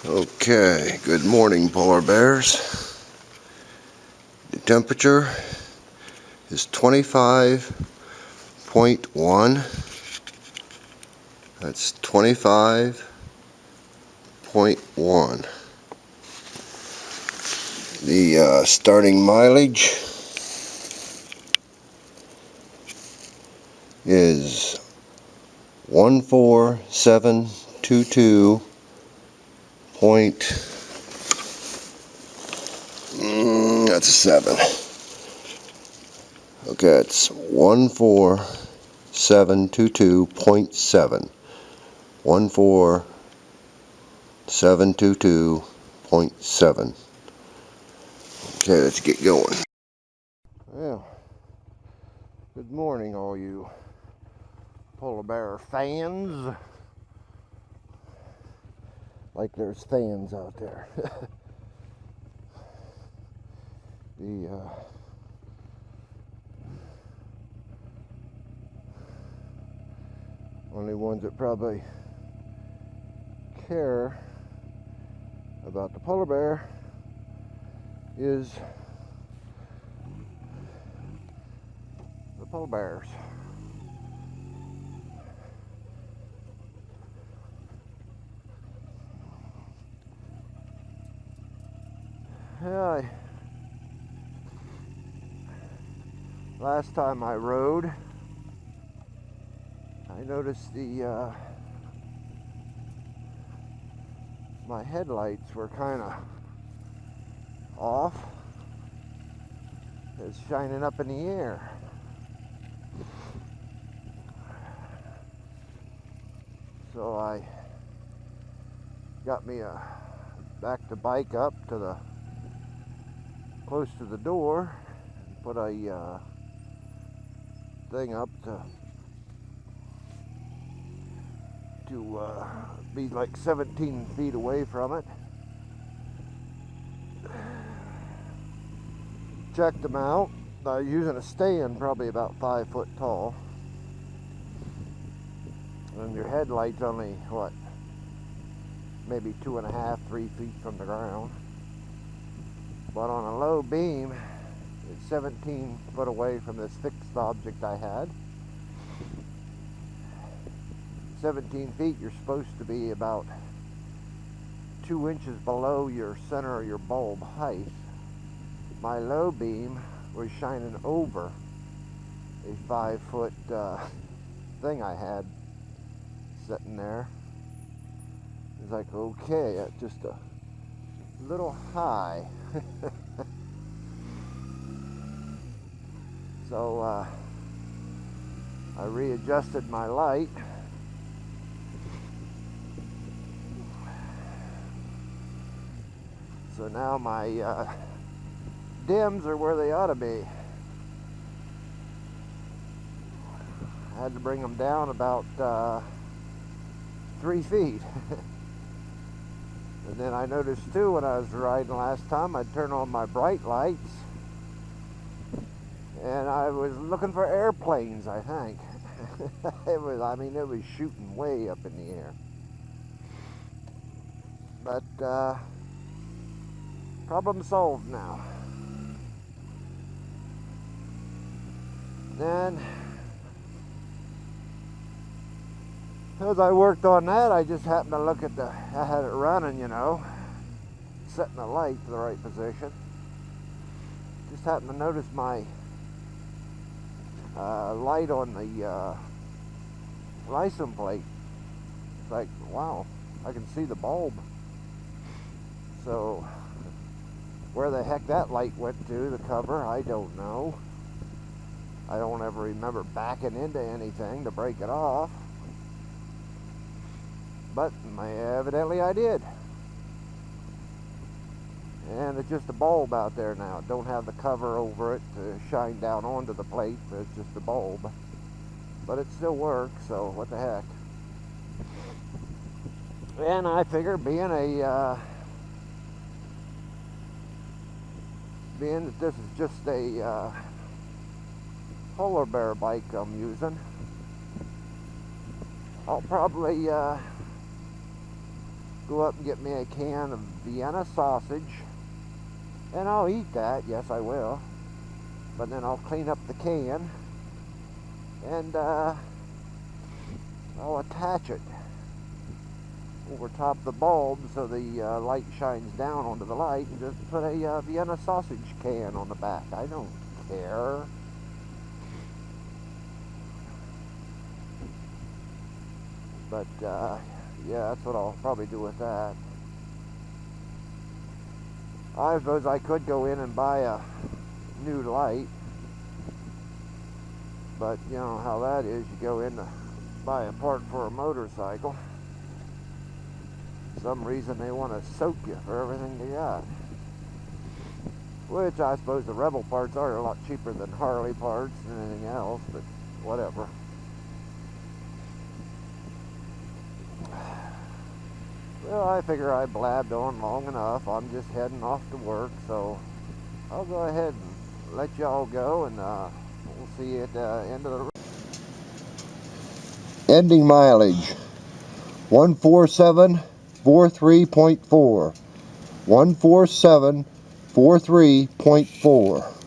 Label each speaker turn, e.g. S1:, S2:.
S1: Okay, good morning, polar bears. The temperature is 25.1. That's 25.1. The starting mileage is 14722. That's a 7. Okay, it's 14722.7. 14722.7. Okay, let's get going. Well, good morning, all you polar bear fans. Like there's fans out there. The only ones that probably care about the polar bear is the polar bears. Yeah, last time I rode, I noticed my headlights were kind of off. It's shining up in the air. So I got me backed the bike up to the close to the door and put a thing up to be like 17 feet away from it. Checked them out. Using a stand probably about 5 foot tall. And your headlight's only, what, maybe 2.5, 3 feet from the ground. But on a low beam, it's 17 foot away from this fixed object I had. 17 feet, you're supposed to be about 2 inches below your center of your bulb height. My low beam was shining over a 5 foot thing I had sitting there. It's like, okay, that's just a little high. So I readjusted my light. So now my dims are where they ought to be. I had to bring them down about 3 feet. And then I noticed too when I was riding last time, I'd turn on my bright lights and I was looking for airplanes, I think. It was shooting way up in the air. But problem solved now. Then as I worked on that, I just happened to look at I had it running, setting the light to the right position. Just happened to notice my light on the license plate. It's like, wow, I can see the bulb. So where the heck that light went to, the cover, I don't know. I don't ever remember backing into anything to break it off. But evidently I did. And it's just a bulb out there now. It don't have the cover over it to shine down onto the plate, but it's just a bulb. But it still works, so what the heck. And I figure being that this is just a polar bear bike I'm using, I'll probably go up and get me a can of Vienna sausage, and I'll eat that, yes I will, but then I'll clean up the can, and I'll attach it over top the bulb so the light shines down onto the light, and just put a Vienna sausage can on the back. I don't care. But yeah, that's what I'll probably do with that. I suppose I could go in and buy a new light, but you know how that is. You go in to buy a part for a motorcycle. For some reason they want to soak you for everything they got. Which I suppose the Rebel parts are a lot cheaper than Harley parts and anything else, but whatever. Well, I figure I blabbed on long enough. I'm just heading off to work, so I'll go ahead and let y'all go, and we'll see you at the end of the... Ending mileage, 14743.4. 14743.4.